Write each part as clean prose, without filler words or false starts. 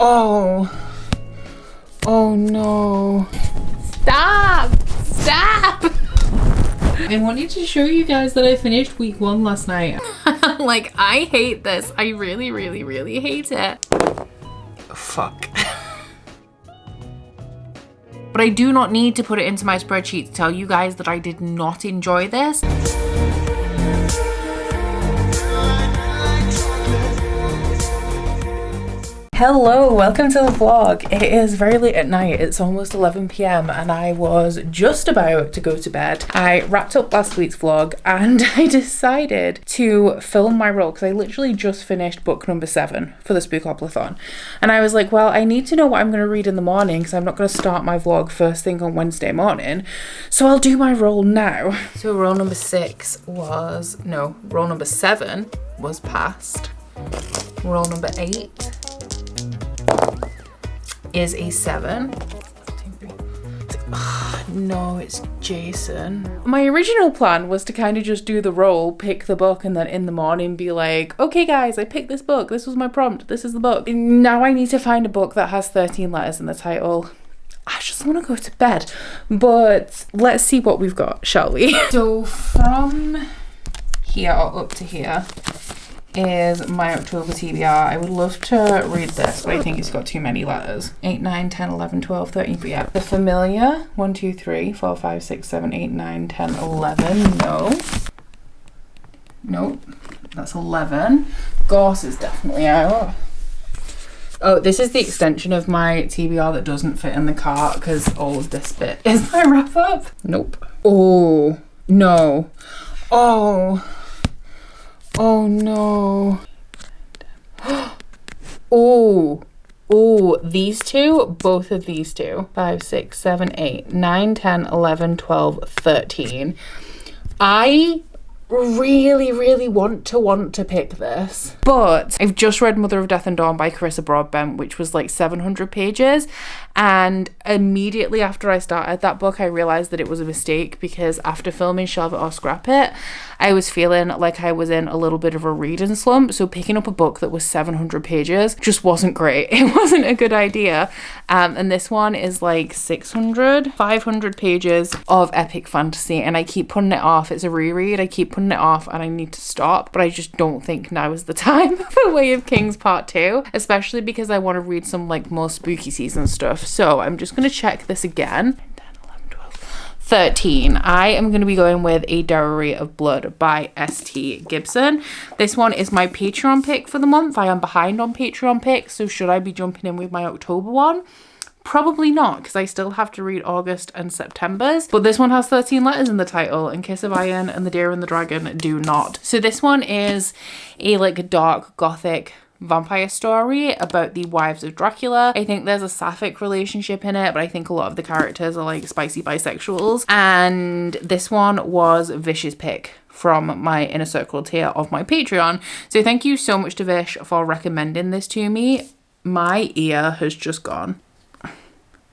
Oh. Oh no. Stop! Stop! I wanted to show you guys that I finished week 1 last night. Like, I hate this. I really, really, really hate it. Fuck. But I do not need to put it into my spreadsheet to tell you guys that I did not enjoy this. Hello, welcome to the vlog. It is very late at night. It's almost 11 p.m. and I was just about to go to bed. I wrapped up last week's vlog and I decided to film my roll because I literally just finished book number 7 for the Spookoplathon. And I was like, well, I need to know what I'm going to read in the morning because I'm not going to start my vlog first thing on Wednesday morning. So I'll do my roll now. So roll number 7 was passed. Roll number 8 is a 7. No, it's Jason. My original plan was to kind of just do the roll, pick the book, and then in the morning be like, okay guys, I picked this book. This was my prompt. This is the book. Now I need to find a book that has 13 letters in the title. I just want to go to bed. But let's see what we've got, shall we? So from here or up to here is my October TBR. I would love to read this, but I think it's got too many letters. 8, 9, 10, 11, 12, 13, but yeah. The Familiar, 1, 2, 3, 4, 5, 6, 7, 8, 9, 10, 11, no. Nope, that's 11. Gorse is definitely out. Oh, this is the extension of my TBR that doesn't fit in the cart because all of this bit is my wrap up. Nope. Oh, no. Oh. Oh no. Oh, these two, both of these two. 5, 6, 7, 8, 9, 10, 11, 12, 13. I really want to pick this, but I've just read Mother of Death and Dawn by Carissa Broadbent, which was like 700 pages, and immediately after I started that book I realized that it was a mistake because after filming Shelve It or Scrap It I was feeling like I was in a little bit of a reading slump, so picking up a book that was 700 pages just wasn't great. It wasn't a good idea. And this one is like 500 pages of epic fantasy, and I keep putting it off. It's a reread. I keep putting it off and I need to stop, but I just don't think now is the time for Way of Kings Part 2, especially because I want to read some like more spooky season stuff. So I'm just going to check this again. 13. I am going to be going with A Dery of Blood by S.T. Gibson. This one is my Patreon pick for the month. I am behind on Patreon picks, so should I be jumping in with my October one? Probably not, because I still have to read August and September's, but this one has 13 letters in the title, and Kiss of Iron and The Deer and the Dragon do not. So this one is a like dark gothic vampire story about the wives of Dracula. I think there's a sapphic relationship in it, but I think a lot of the characters are like spicy bisexuals. And this one was Vish's pick from my inner circle tier of my Patreon. So thank you so much to Vish for recommending this to me. My ear has just gone.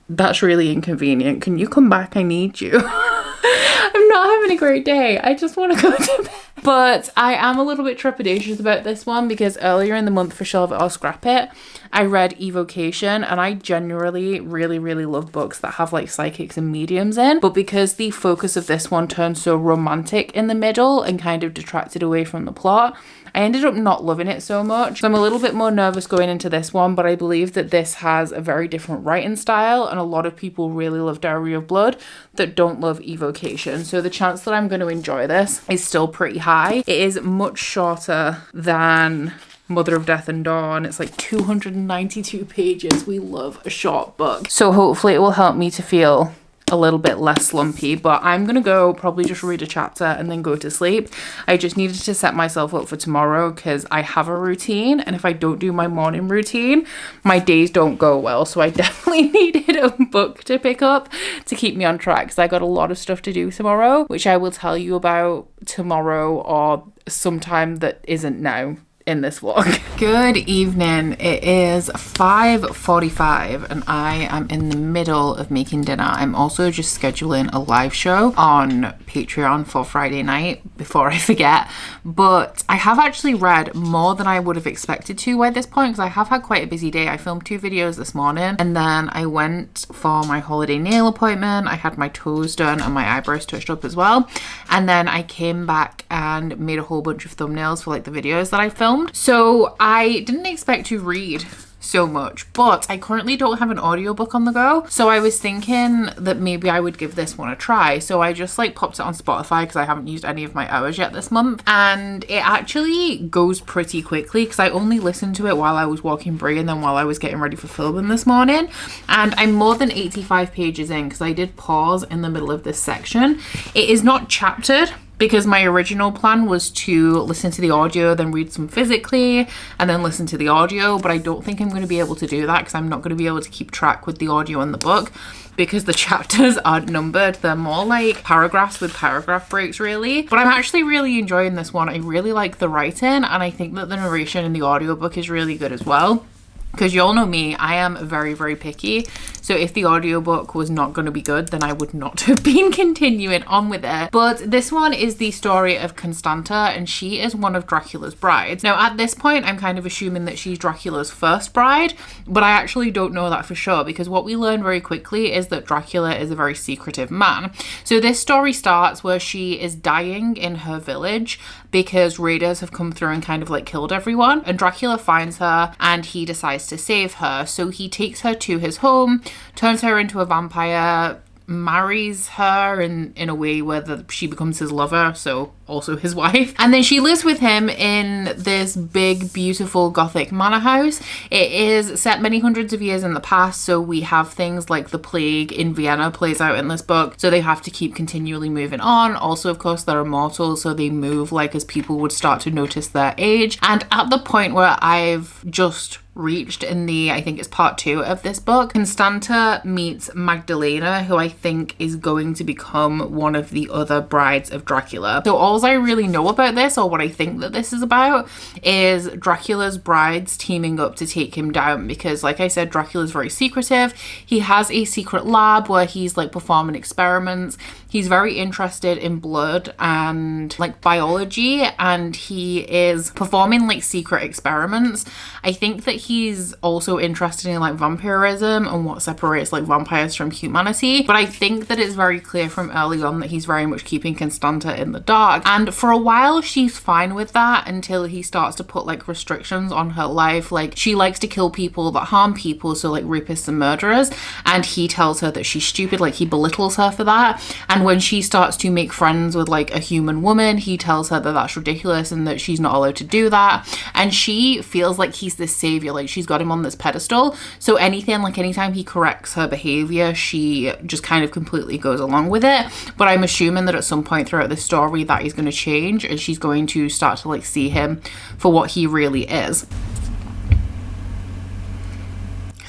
That's really inconvenient. Can you come back? I need you. I'm not having a great day. I just want to go to bed. But I am a little bit trepidatious about this one because earlier in the month for Shelve It or Scrap It, I read Evocation, and I generally really love books that have like psychics and mediums in, but because the focus of this one turned so romantic in the middle and kind of detracted away from the plot, I ended up not loving it so much. So I'm a little bit more nervous going into this one, but I believe that this has a very different writing style, and a lot of people really love Dery of Blood that don't love Evocation. So the chance that I'm going to enjoy this is still pretty high. It is much shorter than Mother of Death and Dawn. It's like 292 pages. We love a short book. So hopefully it will help me to feel a little bit less slumpy, but I'm gonna go probably just read a chapter and then go to sleep. I just needed to set myself up for tomorrow because I have a routine, and if I don't do my morning routine, my days don't go well. So I definitely needed a book to pick up to keep me on track because I got a lot of stuff to do tomorrow, which I will tell you about tomorrow or sometime that isn't now in this vlog. Good evening. It is 5:45 and I am in the middle of making dinner. I'm also just scheduling a live show on Patreon for Friday night before I forget. But I have actually read more than I would have expected to at this point because I have had quite a busy day. I filmed 2 videos this morning and then I went for my holiday nail appointment. I had my toes done and my eyebrows touched up as well. And then I came back and made a whole bunch of thumbnails for like the videos that I filmed. So I didn't expect to read so much, but I currently don't have an audiobook on the go, so I was thinking that maybe I would give this one a try. So I just like popped it on Spotify because I haven't used any of my hours yet this month, and it actually goes pretty quickly because I only listened to it while I was walking Brie and then while I was getting ready for filming this morning, and I'm more than 85 pages in because I did pause in the middle of this section. It is not chaptered because my original plan was to listen to the audio, then read some physically, and then listen to the audio, but I don't think I'm going to be able to do that because I'm not going to be able to keep track with the audio and the book because the chapters aren't numbered. They're more like paragraphs with paragraph breaks really. But I'm actually really enjoying this one. I really like the writing and I think that the narration in the audiobook is really good as well. Because you all know me, I am very, very picky. So if the audiobook was not going to be good, then I would not have been continuing on with it. But this one is the story of Constanta, and she is one of Dracula's brides. Now, at this point, I'm kind of assuming that she's Dracula's first bride, but I actually don't know that for sure because what we learn very quickly is that Dracula is a very secretive man. So this story starts where she is dying in her village because raiders have come through and kind of like killed everyone, and Dracula finds her and he decides to save her. So he takes her to his home, turns her into a vampire, marries her in a way where she becomes his lover, so also his wife, and then she lives with him in this big beautiful gothic manor house. It is set many hundreds of years in the past, so we have things like the plague in Vienna plays out in this book, so they have to keep continually moving on. Also, of course, they're immortal, so they move like as people would start to notice their age. And at the point where I've just reached in the, I think it's part 2 of this book, Constanta meets Magdalena, who I think is going to become one of the other brides of Dracula. So all I really know about this, or what I think that this is about, is Dracula's brides teaming up to take him down because, like I said, Dracula's very secretive. He has a secret lab where he's like performing experiments. He's very interested in blood and like biology, and he is performing like secret experiments. I think that he's also interested in like vampirism and what separates like vampires from humanity, but I think that it's very clear from early on that he's very much keeping Constanta in the dark. And for a while she's fine with that until he starts to put like restrictions on her life. Like she likes to kill people that harm people, so like rapists and murderers, and he tells her that she's stupid, like he belittles her for that. And when she starts to make friends with like a human woman, he tells her that that's ridiculous and that she's not allowed to do that. And she feels like he's this savior, like she's got him on this pedestal. So anytime he corrects her behavior, she just kind of completely goes along with it. But I'm assuming that at some point throughout the story that is going to change and she's going to start to like see him for what he really is.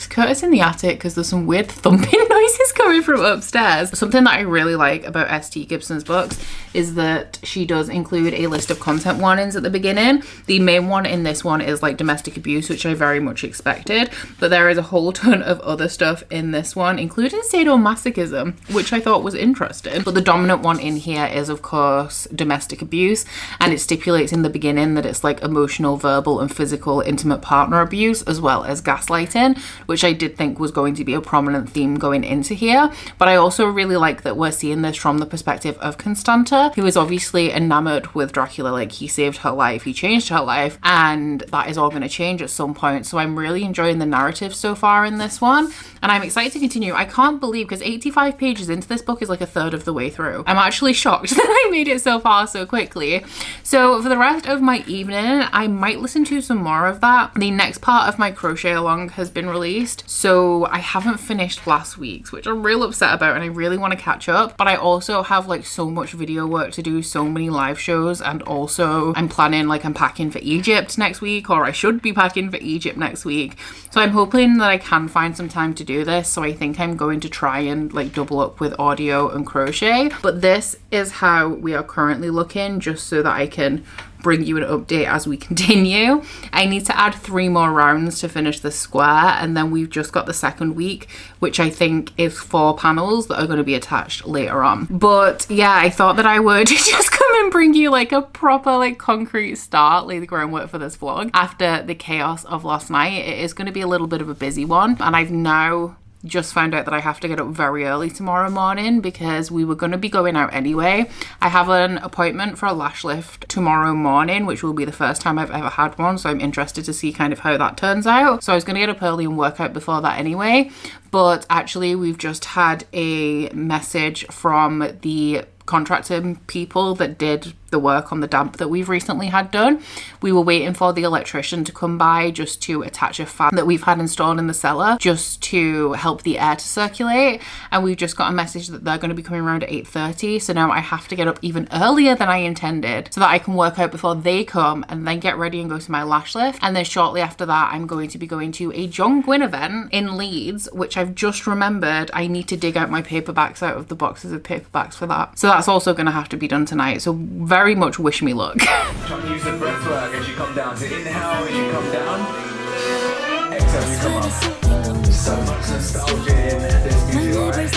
Curtis in the attic because there's some weird thumping noises coming from upstairs. Something that I really like about S.T. Gibson's books is that she does include a list of content warnings at the beginning. The main one in this one is like domestic abuse, which I very much expected, but there is a whole ton of other stuff in this one, including sadomasochism, which I thought was interesting. But the dominant one in here is of course domestic abuse, and it stipulates in the beginning that it's like emotional, verbal and physical intimate partner abuse, as well as gaslighting, which I did think was going to be a prominent theme going into here. But I also really like that we're seeing this from the perspective of Constanta, who is obviously enamored with Dracula. Like he saved her life, he changed her life, and that is all going to change at some point. So I'm really enjoying the narrative so far in this one, and I'm excited to continue. I can't believe, because 85 pages into this book is like a third of the way through. I'm actually shocked that I made it so far so quickly. So for the rest of my evening, I might listen to some more of that. The next part of my crochet along has been released, so I haven't finished last week's, which I'm real upset about, and I really want to catch up. But I also have like so much video work to do, so many live shows, and also I'm planning, like I'm packing for Egypt next week, or I should be packing for Egypt next week. So I'm hoping that I can find some time to do this. So I think I'm going to try and like double up with audio and crochet. But this is how we are currently looking, just so that I can bring you an update as we continue. I need to add 3 more rounds to finish the square, and then we've just got the second week, which I think is 4 panels that are going to be attached later on. But yeah, I thought that I would just come and bring you like a proper like concrete start, lay the groundwork for this vlog after the chaos of last night. It is going to be a little bit of a busy one, and I've now just found out that I have to get up very early tomorrow morning because we were going to be going out anyway. I have an appointment for a lash lift tomorrow morning, which will be the first time I've ever had one, so I'm interested to see kind of how that turns out. So I was going to get up early and work out before that anyway, but actually we've just had a message from the contracting people that did the work on the damp that we've recently had done. We were waiting for the electrician to come by just to attach a fan that we've had installed in the cellar just to help the air to circulate, and we've just got a message that they're going to be coming around at 8:30. So now I have to get up even earlier than I intended so that I can work out before they come and then get ready and go to my lash lift. And then shortly after that I'm going to be going to a John Gwynne event in Leeds, which I've just remembered I need to dig out my paperbacks out of the boxes of paperbacks for that. So that's also going to have to be done tonight. So very much wish me luck. Try to use the breath work as you come down. So inhale as you come down. Exhale as you come up. So much nostalgia in this music, right?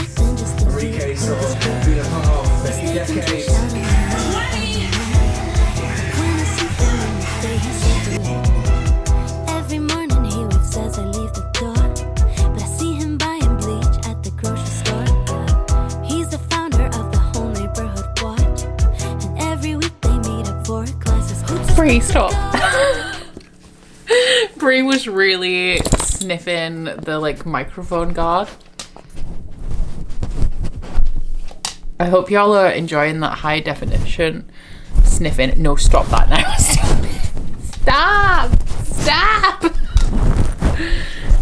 Enrique saw beautiful many decades. Every morning he wakes as I leave the door, but I see him buying bleach at the grocery store. He's the founder of the whole neighborhood watch, and every week they meet up for classes. Bree, stop. Bree was really sniffing the like microphone guard. I hope y'all are enjoying that high definition sniffing. No, stop that now. Stop! Stop!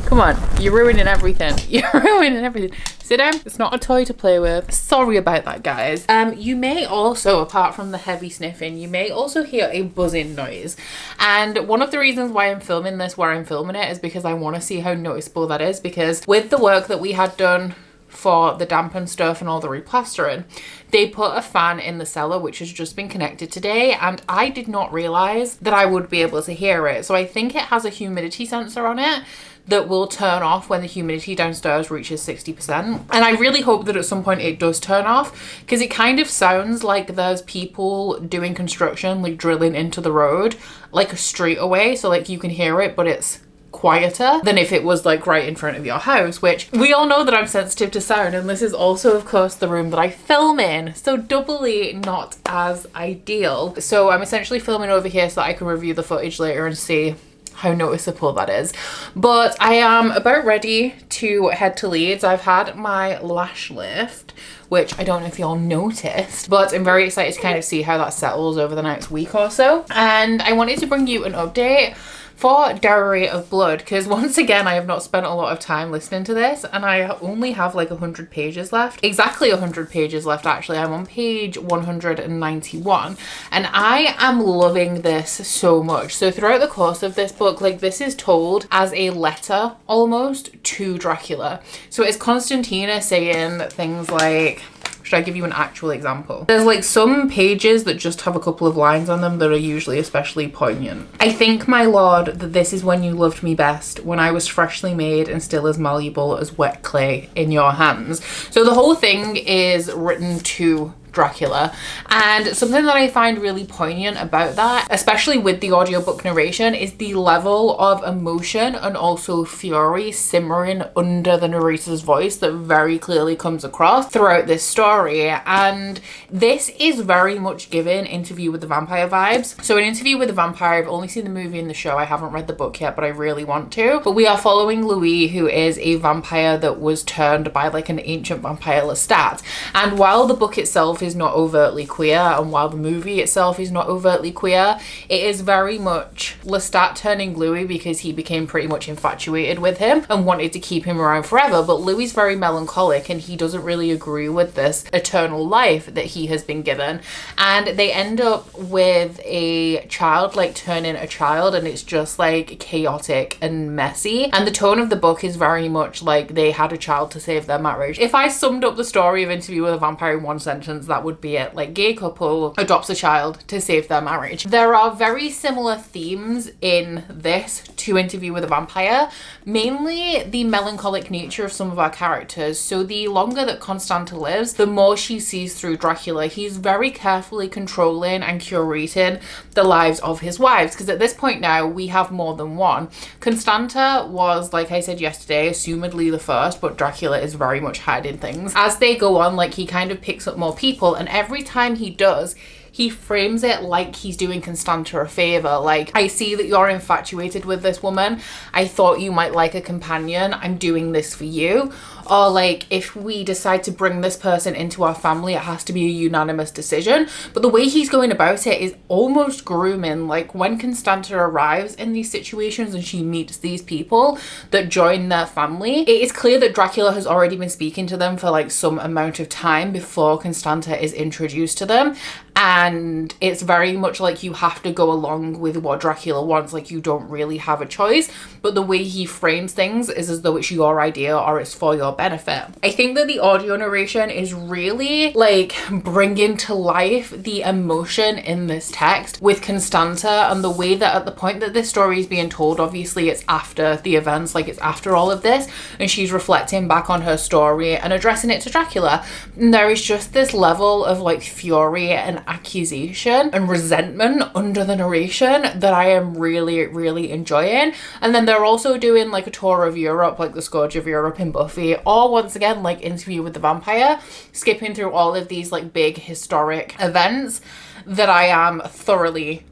Come on, you're ruining everything. You're ruining everything. Sit down. It's not a toy to play with. Sorry about that, guys. You may also, apart from the heavy sniffing, you may also hear a buzzing noise. And one of the reasons why I'm filming this where I'm filming it is because I want to see how noticeable that is, because with the work that we had done for the damp and stuff and all the replastering, they put a fan in the cellar which has just been connected today, and I did not realize that I would be able to hear it. So I think it has a humidity sensor on it that will turn off when the humidity downstairs reaches 60%. And I really hope that at some point it does turn off, because it kind of sounds like there's people doing construction, like drilling into the road, like a street away. So like you can hear it, but it's quieter than if it was like right in front of your house, which we all know that I'm sensitive to sound, and this is also of course the room that I film in, so doubly not as ideal. So I'm essentially filming over here so that I can review the footage later and see how noticeable that is. But I am about ready to head to Leeds. I've had my lash lift, which I don't know if y'all noticed, but I'm very excited to kind of see how that settles over the next week or so. And I wanted to bring you an update for Dery of Blood, because once again I have not spent a lot of time listening to this, and I only have like 100 pages left. Exactly 100 pages left actually. I'm on page 191 and I am loving this so much. So throughout the course of this book, like this is told as a letter almost to Dracula. So it's Constantina saying things like, should I give you an actual example? There's like some pages that just have a couple of lines on them that are usually especially poignant. I think, my lord, that this is when you loved me best, when I was freshly made and still as malleable as wet clay in your hands. So the whole thing is written to Dracula, and something that I find really poignant about that, especially with the audiobook narration, is the level of emotion and also fury simmering under the narrator's voice that very clearly comes across throughout this story. And this is very much given Interview with the Vampire vibes. So in Interview with the Vampire, I've only seen the movie and the show. I haven't read the book yet, but I really want to. But we are following Louis, who is a vampire that was turned by like an ancient vampire Lestat. And while the book itself is not overtly queer, and while the movie itself is not overtly queer, it is very much Lestat turning Louis because he became pretty much infatuated with him and wanted to keep him around forever. But Louis is very melancholic and he doesn't really agree with this eternal life that he has been given, and they end up with a child like turning a child, and it's just like chaotic and messy. And the tone of the book is very much like they had a child to save their marriage. If I summed up the story of Interview with a Vampire in one sentence, that that would be it. Like, gay couple adopts a child to save their marriage. There are very similar themes in this to Interview with a Vampire, mainly the melancholic nature of some of our characters. So the longer that Constanta lives, the more she sees through Dracula. He's very carefully controlling and curating the lives of his wives, because at this point now we have more than one. Constanta was, like I said yesterday, assumedly the first, but Dracula is very much hiding things. As they go on, like, he kind of picks up more people, and every time he does, he frames it like he's doing Constanta a favor. Like, I see that you're infatuated with this woman. I thought you might like a companion. I'm doing this for you. Or like, if we decide to bring this person into our family, it has to be a unanimous decision. But the way he's going about it is almost grooming. Like, when Constanta arrives in these situations and she meets these people that join their family, it is clear that Dracula has already been speaking to them for like some amount of time before Constanta is introduced to them. And it's very much like you have to go along with what Dracula wants. Like, you don't really have a choice. But the way he frames things is as though it's your idea or it's for your benefit. I think that the audio narration is really like bringing to life the emotion in this text with Constanta, and the way that at the point that this story is being told, obviously it's after the events, like it's after all of this, and she's reflecting back on her story and addressing it to Dracula. And there is just this level of like fury and accusation and resentment under the narration that I am really, really enjoying. And then they're also doing like a tour of Europe, like the Scourge of Europe in Buffy, or once again like Interview with the Vampire, skipping through all of these like big historic events that I am thoroughly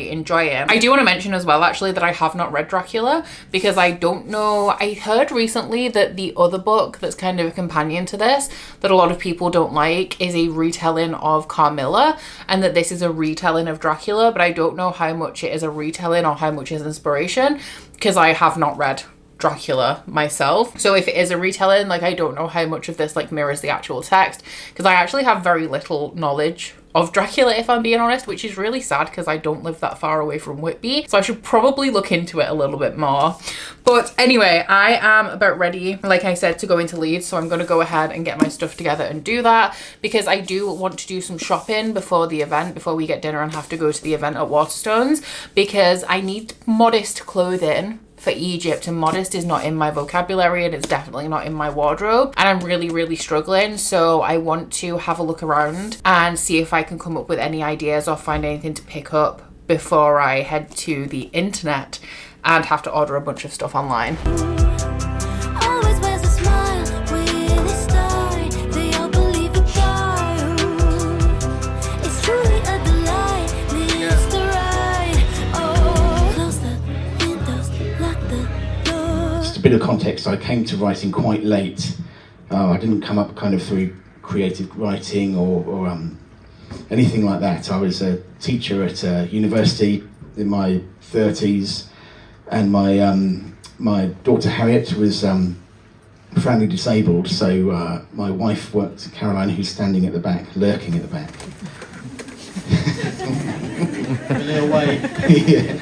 enjoying. I do want to mention as well actually that I have not read Dracula, because I don't know, I heard recently that the other book that's kind of a companion to this that a lot of people don't like is a retelling of Carmilla, and that this is a retelling of Dracula, but I don't know how much it is a retelling or how much is inspiration, because I have not read Dracula myself. So if it is a retelling, like, I don't know how much of this like mirrors the actual text, because I actually have very little knowledge of Dracula, if I'm being honest, which is really sad because I don't live that far away from Whitby, so I should probably look into it a little bit more. But anyway, I am about ready, like I said, to go into Leeds, so I'm going to go ahead and get my stuff together and do that, because I do want to do some shopping before the event, before we get dinner and have to go to the event at Waterstones, because I need modest clothing for Egypt, and modest is not in my vocabulary, and it's definitely not in my wardrobe, and I'm really struggling. So I want to have a look around and see if I can come up with any ideas or find anything to pick up before I head to the internet and have to order a bunch of stuff online. Always wears a smile when they start. They all believe the guy. It's truly a delight, Mr. Right. Oh, close the windows, lock the door. Just a bit of context, I came to writing quite late. I didn't come up kind of through creative writing or anything like that. I was a teacher at a university in my 30s, and my daughter Harriet was profoundly disabled, so my wife worked, Caroline, who's standing at the back, lurking at the back. A little way. Yeah.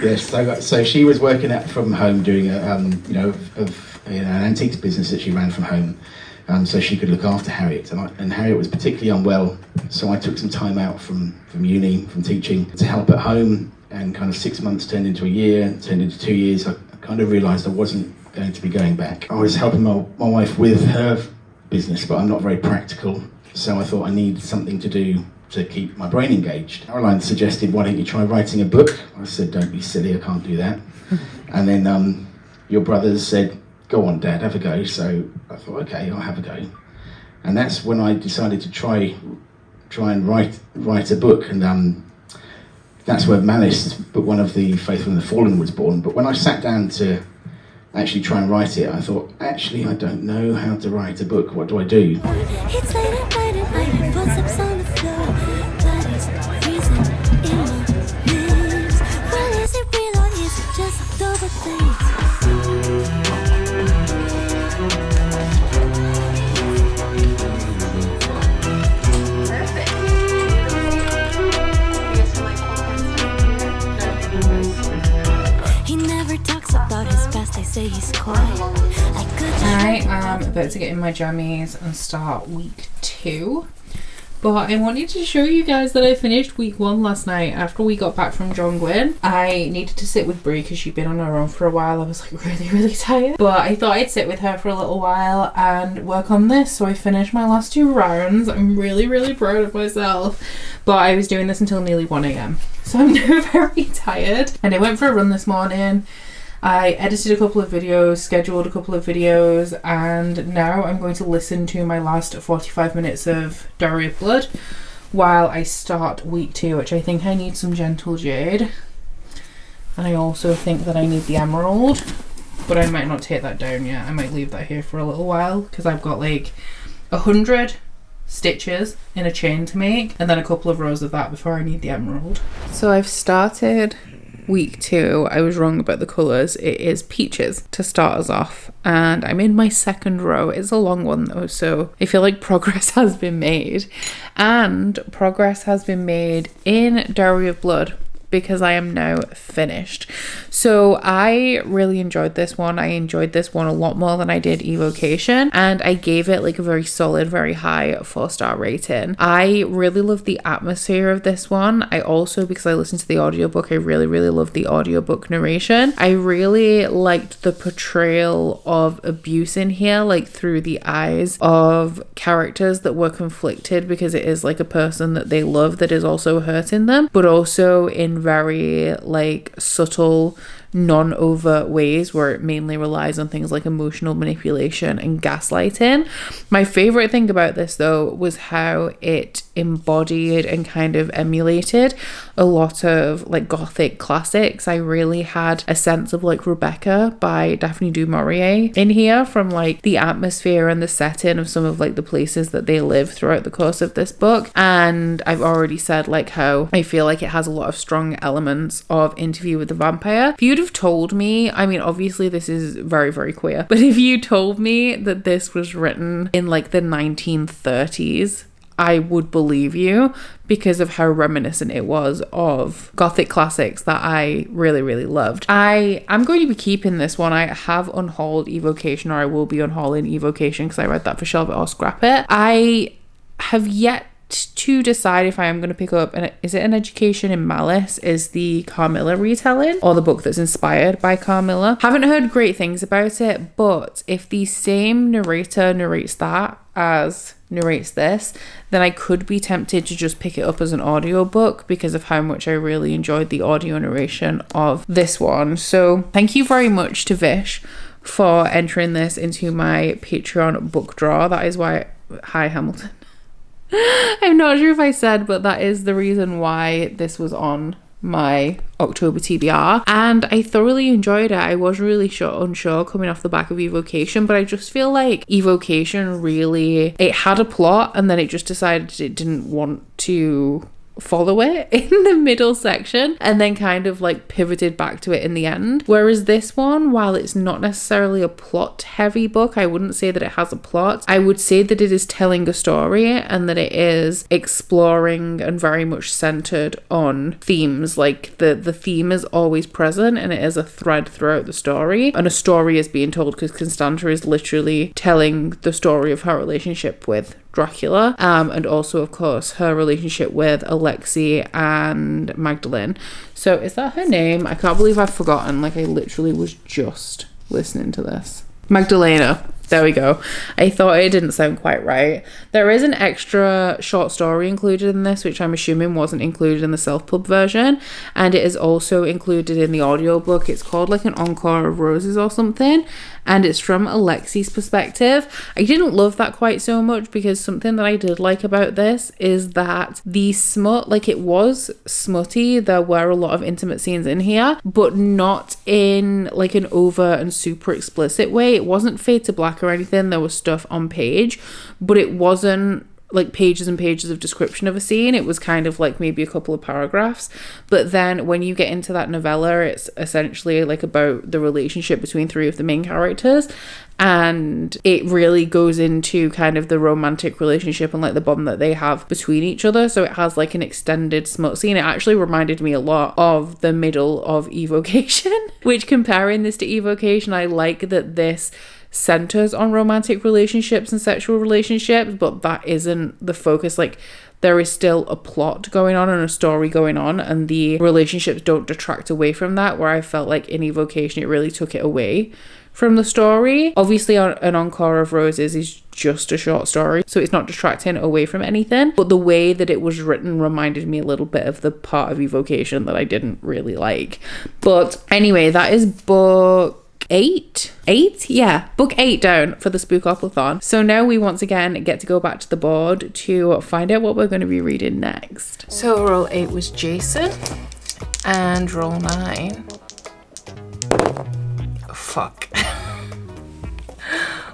Yes, so she was working from home, doing an antiques business that she ran from home, so she could look after Harriet. And Harriet was particularly unwell, so I took some time out from uni, from teaching, to help at home. And kind of 6 months turned into a year, turned into 2 years. I kind of realised I wasn't going to be going back. I was helping my wife with her business, but I'm not very practical, so I thought I need something to do to keep my brain engaged. Caroline suggested, why don't you try writing a book? I said, don't be silly, I can't do that. And then your brothers said, go on Dad, have a go. So I thought, okay, I'll have a go. And that's when I decided to try and write a book, and that's where Malice, but one of the Faithful and the Fallen, was born. But when I sat down to actually try and write it, I thought, actually, I don't know how to write a book. What do I do? It's late at night and I hear footsteps on the floor. Bodies freezing in my lips. Well, is it real or is it just October things? He never talks about his past, they say he's quiet. I am about to get in my jammies and start week 2 But I wanted to show you guys that I finished week 1 last night after we got back from John Gwynne. I needed to sit with Brie because she'd been on her own for a while. I was like really tired. But I thought I'd sit with her for a little while and work on this. So I finished my last 2 rounds. I'm really proud of myself. But I was doing this until nearly 1 a.m. So I'm now very tired. And I went for a run this morning. I edited a couple of videos, scheduled a couple of videos, and now I'm going to listen to my last 45 minutes of Dery of Blood while I start week 2, which I think I need some gentle jade. And I also think that I need the emerald, but I might not take that down yet. I might leave that here for a little while because I've got like 100 stitches in a chain to make and then a couple of rows of that before I need the emerald. So I've started week 2. I was wrong about the colours. It is peaches to start us off, and I'm in my 2nd row. It's a long one though, so I feel like progress has been made, and progress has been made in Dery of Blood because I am now finished. So I really enjoyed this one. I enjoyed this one a lot more than I did Evocation, and I gave it like a very solid, very high 4-star rating. I really love the atmosphere of this one. I also, because I listened to the audiobook, I really love the audiobook narration. I really liked the portrayal of abuse in here, like through the eyes of characters that were conflicted because it is like a person that they love that is also hurting them, but also in very like subtle, non-overt ways where it mainly relies on things like emotional manipulation and gaslighting. My favorite thing about this though was how it embodied and kind of emulated a lot of like gothic classics. I really had a sense of like Rebecca by Daphne du Maurier in here, from like the atmosphere and the setting of some of like the places that they live throughout the course of this book. And I've already said like how I feel like it has a lot of strong elements of Interview with the Vampire. If you'd have told me, I mean obviously this is very queer, but if you told me that this was written in like the 1930s, I would believe you because of how reminiscent it was of gothic classics that I really loved. I'm going to be keeping this one. I have unhauled Evocation, or I will be unhauling Evocation because I read that for Shelf It or Scrap It. I have yet to decide if I am going to pick up is it An Education in Malice is the Carmilla retelling, or the book that's inspired by Carmilla. Haven't heard great things about it, but if the same narrator narrates that as narrates this, then I could be tempted to just pick it up as an audiobook because of how much I really enjoyed the audio narration of this one. So thank you very much to Vish for entering this into my Patreon book draw. That is why, hi Hamilton. I'm not sure if I said, but that is the reason why this was on my October TBR, and I thoroughly enjoyed it. I was really unsure coming off the back of Evocation, but I just feel like Evocation really, it had a plot and then it just decided it didn't want to follow it in the middle section and then kind of like pivoted back to it in the end. Whereas this one, while it's not necessarily a plot heavy book, I wouldn't say that it has a plot. I would say that it is telling a story and that it is exploring and very much centered on themes. Like the theme is always present and it is a thread throughout the story, and a story is being told because Constanta is literally telling the story of her relationship with Dracula, and also of course her relationship with Alexei and Magdalene. So is that her name? I can't believe I've forgotten, like I literally was just listening to this. Magdalena. There we go. I thought it didn't sound quite right. There is an extra short story included in this, which I'm assuming wasn't included in the self-pub version, and it is also included in the audiobook. It's called like an Encore of Roses or something, and it's from Alexei's perspective. I didn't love that quite so much because something that I did like about this is that the smut, like it was smutty, there were a lot of intimate scenes in here, but not in like an over and super explicit way. It wasn't fade to black or anything. There was stuff on page, but it wasn't like pages and pages of description of a scene. It was kind of like maybe a couple of paragraphs. But then when you get into that novella, it's essentially like about the relationship between 3 of the main characters, and it really goes into kind of the romantic relationship and like the bond that they have between each other. So it has like an extended smut scene. It actually reminded me a lot of the middle of Evocation, which, comparing this to Evocation, I like that this centers on romantic relationships and sexual relationships, but that isn't the focus. Like there is still a plot going on and a story going on, and the relationships don't detract away from that, where I felt like in Evocation it really took it away from the story. Obviously an Encore of Roses is just a short story, so it's not detracting away from anything, but the way that it was written reminded me a little bit of the part of Evocation that I didn't really like. But anyway, that is book 8? Yeah, book 8 down for the Spookoplathon. So now we once again get to go back to the board to find out what we're going to be reading next. So roll 8 was Jason, and roll 9. Fuck.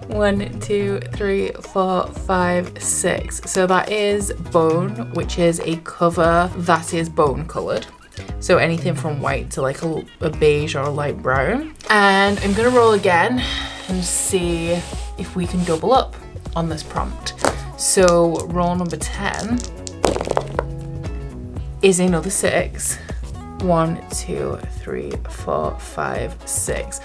1, 2, 3, 4, 5, 6. So that is Bone, which is a cover that is bone coloured. So anything from white to like a beige or a light brown. And I'm gonna roll again and see if we can double up on this prompt. So roll number 10 is another 6. 1, 2, 3, 4, 5, 6.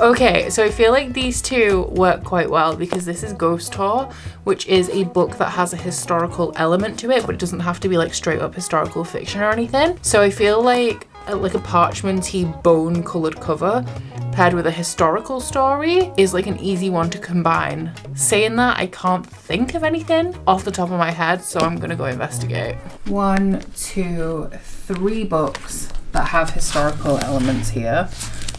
Okay, so I feel like these two work quite well because this is Ghost Tour, which is a book that has a historical element to it, but it doesn't have to be like straight up historical fiction or anything. So I feel like a parchmenty bone colored cover paired with a historical story is like an easy one to combine. Saying that, I can't think of anything off the top of my head, so I'm gonna go investigate. 1, 2, 3 books that have historical elements here,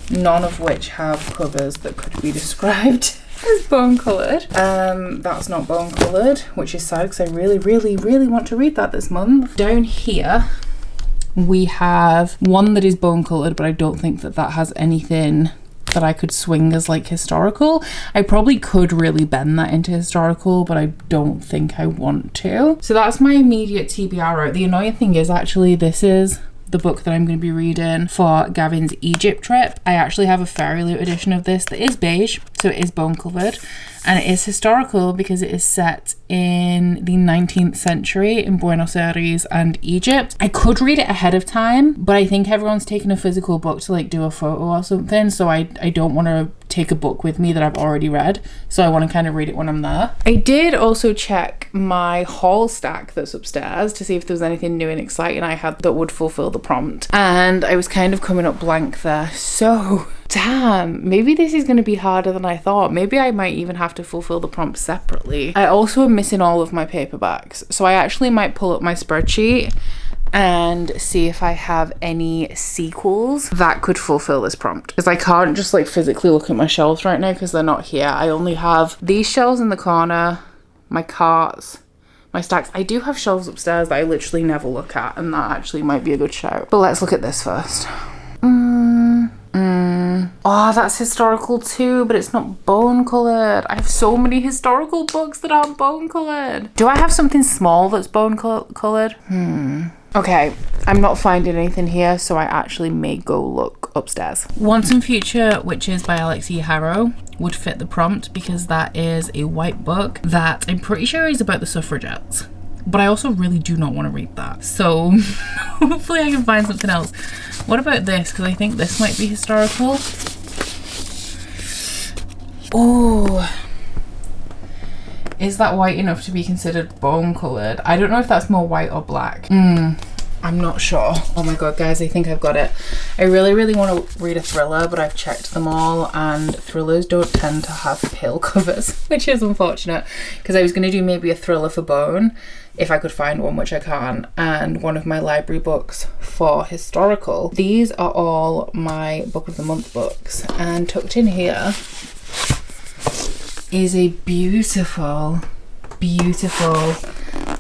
none of which have covers that could be described as bone coloured. That's not bone coloured, which is sad because I really, really, really want to read that this month. Down here, we have one that is bone coloured, but I don't think that that has anything that I could swing as like historical. I probably could really bend that into historical, but I don't think I want to. So that's my immediate TBR out. The annoying thing is actually this is the book that I'm going to be reading for Gavin's Egypt trip. I actually have a fairy loot edition of this that is beige, so it is bone covered, and it is historical because it is set in the 19th century in Buenos Aires and Egypt. I could read it ahead of time, but I think everyone's taken a physical book to like do a photo or something, so I don't want to take a book with me that I've already read, so I want to kind of read it when I'm there. I did also check my haul stack that's upstairs to see if there was anything new and exciting I had that would fulfill the prompt, and I was kind of coming up blank there. So damn, maybe this is going to be harder than I thought. Maybe I might even have to fulfill the prompt separately. I also am missing all of my paperbacks, so I actually might pull up my spreadsheet and see if I have any sequels that could fulfill this prompt, because I can't just like physically look at my shelves right now because they're not here. I only have these shelves in the corner, my carts, my stacks. I do have shelves upstairs that I literally never look at, and that actually might be a good shout. But let's look at this first. Oh, that's historical too, but it's not bone coloured. I have so many historical books that aren't bone coloured. Do I have something small that's bone coloured? Okay, I'm not finding anything here, so I actually may go look upstairs. Once and Future Witches by Alex E. Harrow would fit the prompt because that is a white book that I'm pretty sure is about the suffragettes. But I also really do not want to read that. So hopefully I can find something else. What about this? Because I think this might be historical. Oh, is that white enough to be considered bone coloured? I don't know if that's more white or black. I'm not sure. Oh my god, guys, I think I've got it. I really, really want to read a thriller, but I've checked them all, and thrillers don't tend to have pale covers, which is unfortunate, because I was going to do maybe a thriller for bone, if I could find one, which I can't, and one of my library books for historical. These are all my book of the month books, and tucked in here is a beautiful, beautiful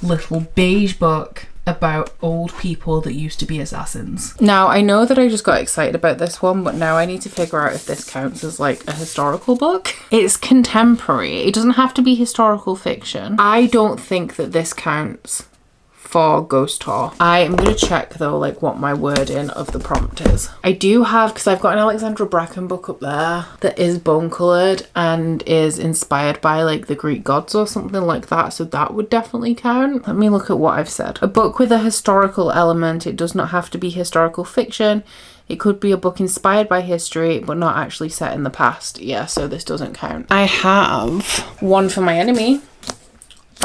little beige book about old people that used to be assassins. Now, I know that I just got excited about this one, but now I need to figure out if this counts as like a historical book. It's contemporary. It doesn't have to be historical fiction. I don't think that this counts for Ghost Tour. I am going to check though like what my wording of the prompt is. I do have, because I've got an Alexandra Bracken book up there that is bone coloured and is inspired by like the Greek gods or something like that, so that would definitely count. Let me look at what I've said. A book with a historical element. It does not have to be historical fiction. It could be a book inspired by history but not actually set in the past. Yeah, so this doesn't count. I have One for My Enemy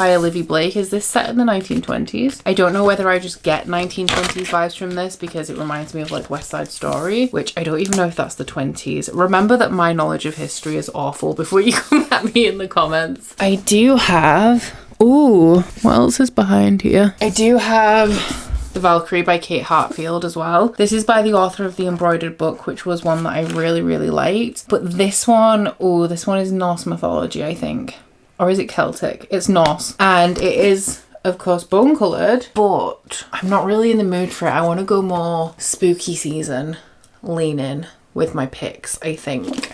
by Olivia Blake. Is this set in the 1920s? I don't know whether I just get 1920s vibes from this because it reminds me of like West Side Story, which I don't even know if that's the 20s. Remember that my knowledge of history is awful before you come at me in the comments. I do have, ooh, what else is behind here? I do have The Valkyrie by Kate Hartfield as well. This is by the author of The Embroidered Book, which was one that I really, really liked. But this one, oh, this one is Norse mythology, I think. Or is it Celtic? It's Norse. And it is, of course, bone coloured, but I'm not really in the mood for it. I want to go more spooky season leaning with my picks, I think.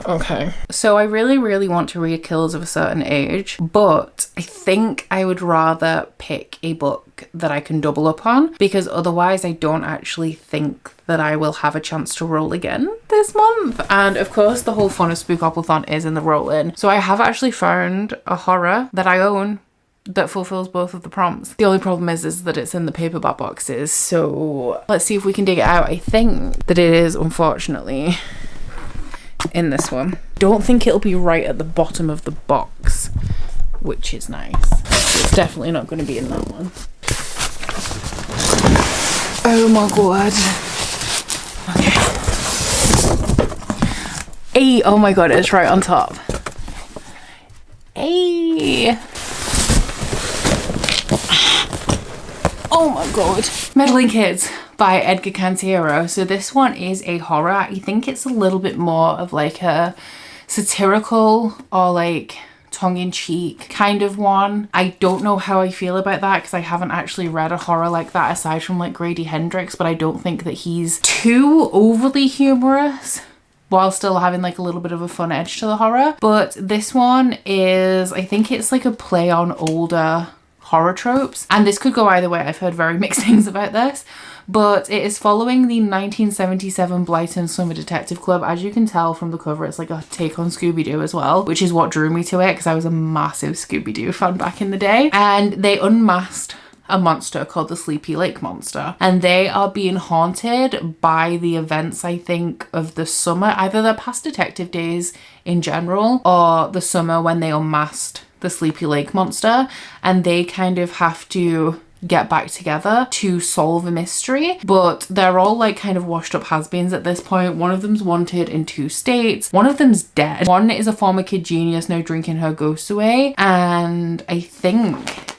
Okay. So I really, really want to read Killers of a Certain Age, but I think I would rather pick a book that I can double up on, because otherwise I don't actually think that I will have a chance to roll again this month. And of course, the whole fun of Spookoplathon is in the roll-in. So I have actually found a horror that I own that fulfills both of the prompts. The only problem is that it's in the paperback boxes, so let's see if we can dig it out. I think that it is, unfortunately, in this one. Don't think it'll be right at the bottom of the box, which is nice. It's definitely not going to be in that one. Oh my god. Okay. Hey, oh my god, it's right on top. Hey. Oh my god. Meddling Kids by Edgar Cantiero. So this one is a horror. I think it's a little bit more of like a satirical or like tongue-in-cheek kind of one. I don't know how I feel about that because I haven't actually read a horror like that aside from like Grady Hendrix, but I don't think that he's too overly humorous while still having like a little bit of a fun edge to the horror. But this one is, I think it's like a play on older horror tropes, and this could go either way. I've heard very mixed things about this, but it is following the 1977 Blyton Summer Detective Club. As you can tell from the cover, it's like a take on Scooby-Doo as well, which is what drew me to it because I was a massive Scooby-Doo fan back in the day. And they unmasked a monster called the Sleepy Lake Monster, and they are being haunted by the events, I think, of the summer, either their past detective days in general or the summer when they unmasked the Sleepy Lake Monster, and they kind of have to get back together to solve a mystery, but they're all like kind of washed up has-beens at this point. One of them's wanted in 2 states, one of them's dead, one is a former kid genius now drinking her ghosts away, and I think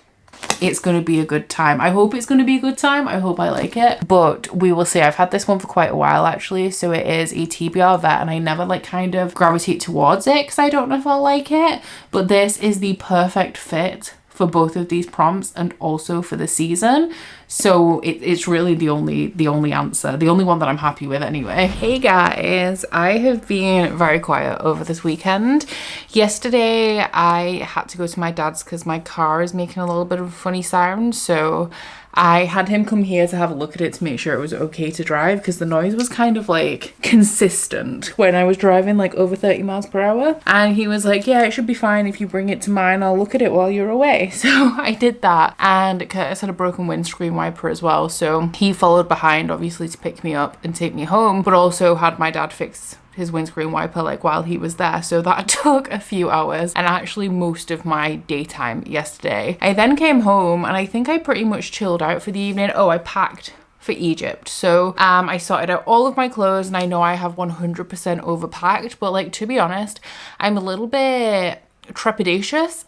it's going to be a good time. I hope it's going to be a good time. I hope I like it, but we will see. I've had this one for quite a while actually, so it is a TBR vet, and I never like kind of gravitate towards it because I don't know if I'll like it, but this is the perfect fit for both of these prompts and also for the season. So it's really the only answer, the only one that I'm happy with anyway. Hey guys, I have been very quiet over this weekend. Yesterday I had to go to my dad's because my car is making a little bit of a funny sound, so I had him come here to have a look at it to make sure it was okay to drive, because the noise was kind of like consistent when I was driving like over 30 miles per hour. And he was like, yeah, it should be fine if you bring it to mine, I'll look at it while you're away. So I did that, and Curtis had a broken windscreen wiper as well, so he followed behind obviously to pick me up and take me home, but also had my dad fix his windscreen wiper like while he was there, so that took a few hours and actually most of my daytime yesterday. I then came home and I think I pretty much chilled out for the evening. Oh, I packed for Egypt, so I sorted out all of my clothes, and I know I have 100% overpacked, but like, to be honest, I'm a little bit trepidatious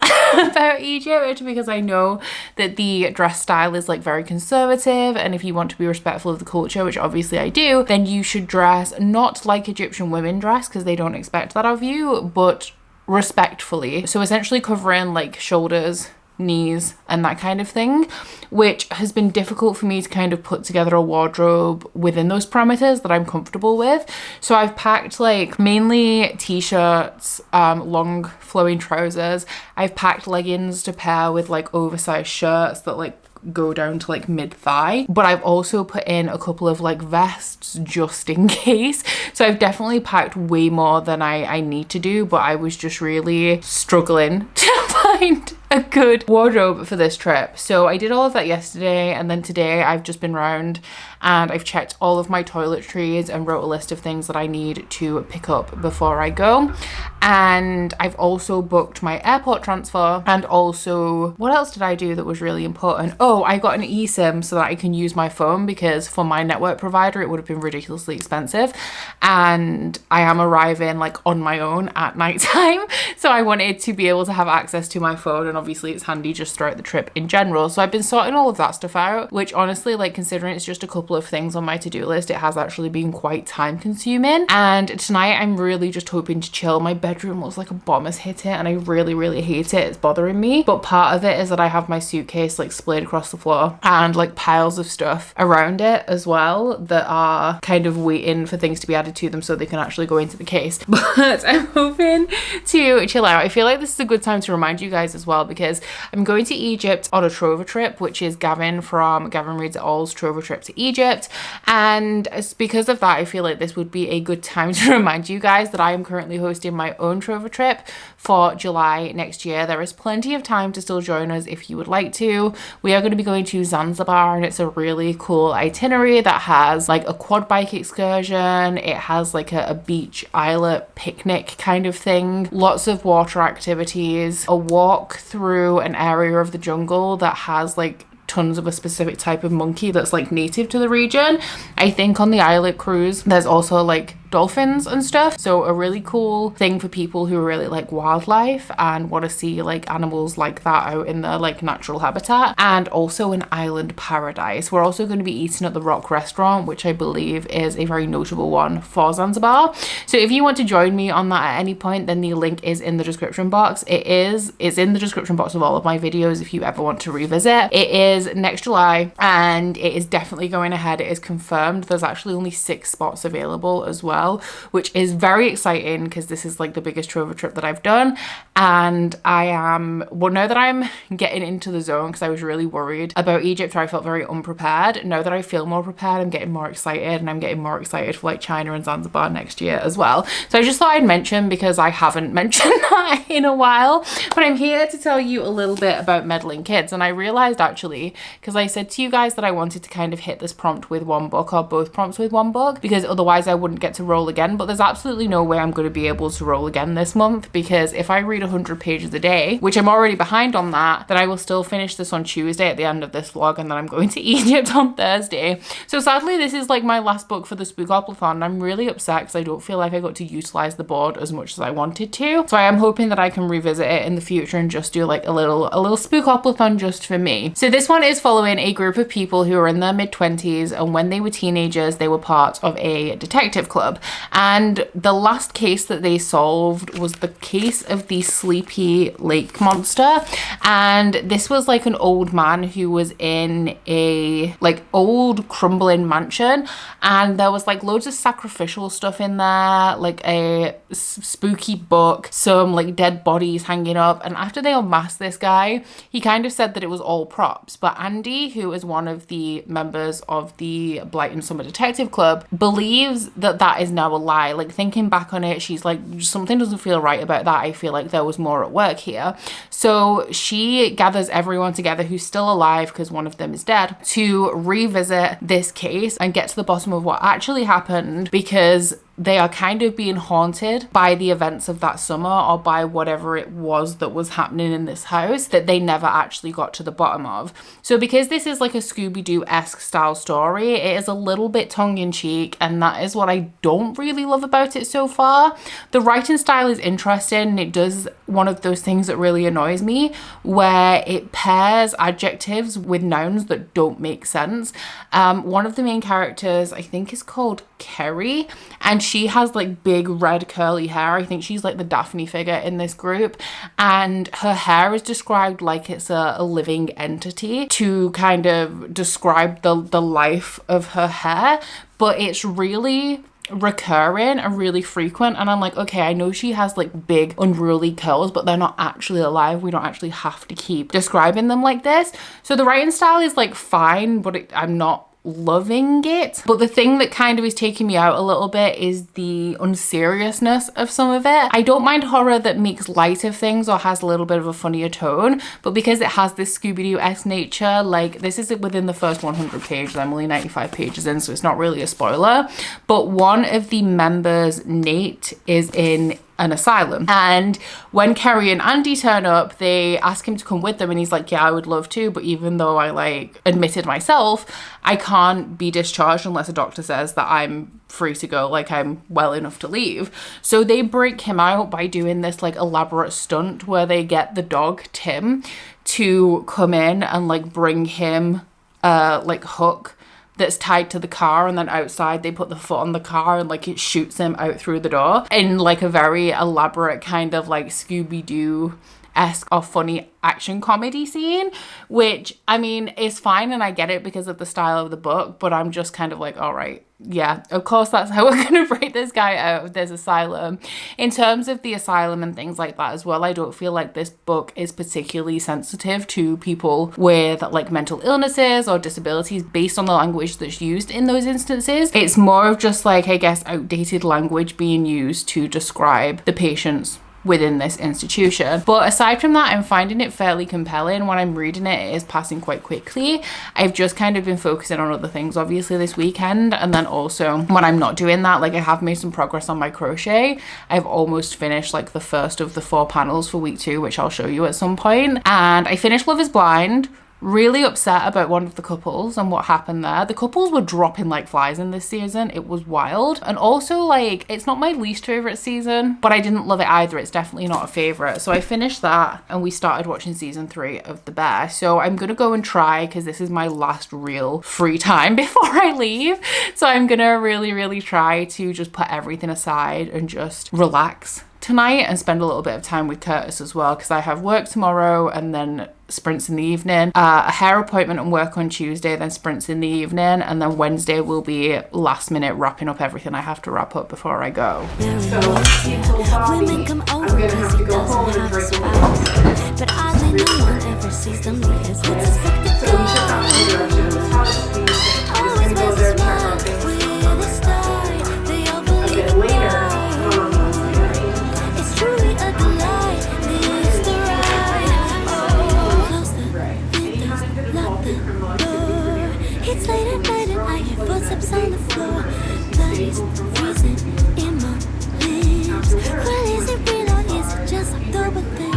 about Egypt because I know that the dress style is like very conservative, and if you want to be respectful of the culture, which obviously I do, then you should dress not like Egyptian women dress because they don't expect that of you, but respectfully. So essentially covering like shoulders, knees and that kind of thing, which has been difficult for me to kind of put together a wardrobe within those parameters that I'm comfortable with. So I've packed like mainly t-shirts, long flowing trousers. I've packed leggings to pair with like oversized shirts that like go down to like mid-thigh, but I've also put in a couple of like vests just in case. So I've definitely packed way more than I need to do, but I was just really struggling to find a good wardrobe for this trip. So I did all of that yesterday, and then today I've just been round and I've checked all of my toiletries and wrote a list of things that I need to pick up before I go. And I've also booked my airport transfer, and also, what else did I do that was really important? Oh, I got an eSIM so that I can use my phone, because for my network provider it would have been ridiculously expensive, and I am arriving like on my own at night time, so I wanted to be able to have access to my phone, and obviously it's handy just throughout the trip in general. So I've been sorting all of that stuff out, which honestly, like, considering it's just a couple of things on my to-do list, it has actually been quite time consuming. And tonight I'm really just hoping to chill. My bedroom looks like a bomb has hit it, and I really hate it. It's bothering me, but part of it is that I have my suitcase like splayed across the floor and like piles of stuff around it as well that are kind of waiting for things to be added to them so they can actually go into the case. But I'm hoping to chill out. I feel like this is a good time to remind you guys as well, because I'm going to Egypt on a Trover trip, which is Gavin from Gavin Reads It All's Trover trip to Egypt, and because of that I feel like this would be a good time to remind you guys that I am currently hosting my own Trover trip for July next year. There is plenty of time to still join us if you would like to. We are going to be going to Zanzibar, and it's a really cool itinerary that has like a quad bike excursion, it has like a beach islet picnic kind of thing, lots of water activities, a walk through an area of the jungle that has like tons of a specific type of monkey that's like native to the region. I think on the islet cruise there's also like dolphins and stuff, so a really cool thing for people who really like wildlife and want to see like animals like that out in their like natural habitat. And also an island paradise. We're also going to be eating at the Rock restaurant, which I believe is a very notable one for Zanzibar. So if you want to join me on that at any point, then the link is in the description box. It's in the description box of all of my videos if you ever want to revisit. It is next July, and it is definitely going ahead. It is confirmed. There's actually only 6 spots available as well, which is very exciting because this is like the biggest Trover trip that I've done. And I am, well, now that I'm getting into the zone, because I was really worried about Egypt where I felt very unprepared, now that I feel more prepared, I'm getting more excited, and I'm getting more excited for like China and Zanzibar next year as well. So I just thought I'd mention, because I haven't mentioned that in a while, but I'm here to tell you a little bit about Meddling Kids. And I realized actually, because I said to you guys that I wanted to kind of hit this prompt with one book, or both prompts with one book, because otherwise I wouldn't get to roll again. But there's absolutely no way I'm going to be able to roll again this month, because if I read 100 pages a day, which I'm already behind on that, then I will still finish this on Tuesday at the end of this vlog, and then I'm going to Egypt on Thursday. So sadly this is like my last book for the Spookoplathon. I'm really upset because I don't feel like I got to utilize the board as much as I wanted to. So I am hoping that I can revisit it in the future and just do like a little Spookoplathon just for me. So this one is following a group of people who are in their mid-20s, and when they were teenagers they were part of a detective club, and the last case that they solved was the case of the Sleepy Lake monster. And this was like an old man who was in a like old crumbling mansion, and there was like loads of sacrificial stuff in there, like a spooky book, some like dead bodies hanging up. And after they unmasked this guy, he kind of said that it was all props, but Andy, who is one of the members of the Blighton Summer Detective Club, believes that that is now a lie. Like, thinking back on it, she's like, something doesn't feel right about that. I feel like there was more at work here. So she gathers everyone together who's still alive, because one of them is dead, to revisit this case and get to the bottom of what actually happened, because they are kind of being haunted by the events of that summer, or by whatever it was that was happening in this house that they never actually got to the bottom of. So because this is like a Scooby-Doo-esque style story, it is a little bit tongue-in-cheek, and that is what I don't really love about it so far. The writing style is interesting, and it does one of those things that really annoys me, where it pairs adjectives with nouns that don't make sense. One of the main characters, I think, is called Kerry, and she has like big red curly hair. I think she's like the Daphne figure in this group, and her hair is described like it's a living entity to kind of describe the life of her hair, but it's really recurring and really frequent. And I'm like, okay, I know she has like big unruly curls, but they're not actually alive. We don't actually have to keep describing them like this. So the writing style is like fine, but I'm not loving it. But the thing that kind of is taking me out a little bit is the unseriousness of some of it. I don't mind horror that makes light of things or has a little bit of a funnier tone, but because it has this Scooby-Doo-esque nature, like this is within the first 100 pages. I'm only 95 pages in, so it's not really a spoiler. But one of the members, Nate, is in an asylum, and when Kerry and Andy turn up, they ask him to come with them, and he's like, yeah, I would love to, but even though I like admitted myself, I can't be discharged unless a doctor says that I'm free to go, like I'm well enough to leave. So they break him out by doing this like elaborate stunt where they get the dog Tim to come in and like bring him like hook that's tied to the car, and then outside they put the foot on the car and like it shoots him out through the door in like a very elaborate kind of like Scooby-Doo-esque or funny action comedy scene, which I mean is fine and I get it because of the style of the book, but I'm just kind of like, all right, yeah, of course that's how we're gonna break this guy out of this asylum. In terms of the asylum and things like that as well, I don't feel like this book is particularly sensitive to people with like mental illnesses or disabilities based on the language that's used in those instances. It's more of just like, I guess, outdated language being used to describe the patients within this institution. But aside from that, I'm finding it fairly compelling. When I'm reading it, it is passing quite quickly. I've just kind of been focusing on other things obviously this weekend, and then also when I'm not doing that, like I have made some progress on my crochet. I've almost finished like the first of the 4 panels for week 2, which I'll show you at some point. And I finished Love is Blind. Really upset about one of the couples and what happened there. The couples were dropping like flies in this season. It was wild. And also like, it's not my least favorite season, but I didn't love it either. It's definitely not a favorite. So I finished that and we started watching season 3 of The Bear. So I'm gonna go and try, because this is my last real free time before I leave. So I'm gonna really try to just put everything aside and just relax tonight and spend a little bit of time with Curtis as well, because I have work tomorrow and then sprints in the evening, a hair appointment and work on Tuesday, then sprints in the evening, and then Wednesday will be last minute wrapping up everything I have to wrap up before I go. So, women come over because he doesn't have a spouse, but oddly no one ever sees them because it's a spectacle. Always wears a smile with a star. They all believe in love. It's truly a delight. This the ride. Oh, close the windows, lock the door. It's late at night and I hear footsteps on the floor. Bodies freezing in my lips. Well, is it real or is it just October things?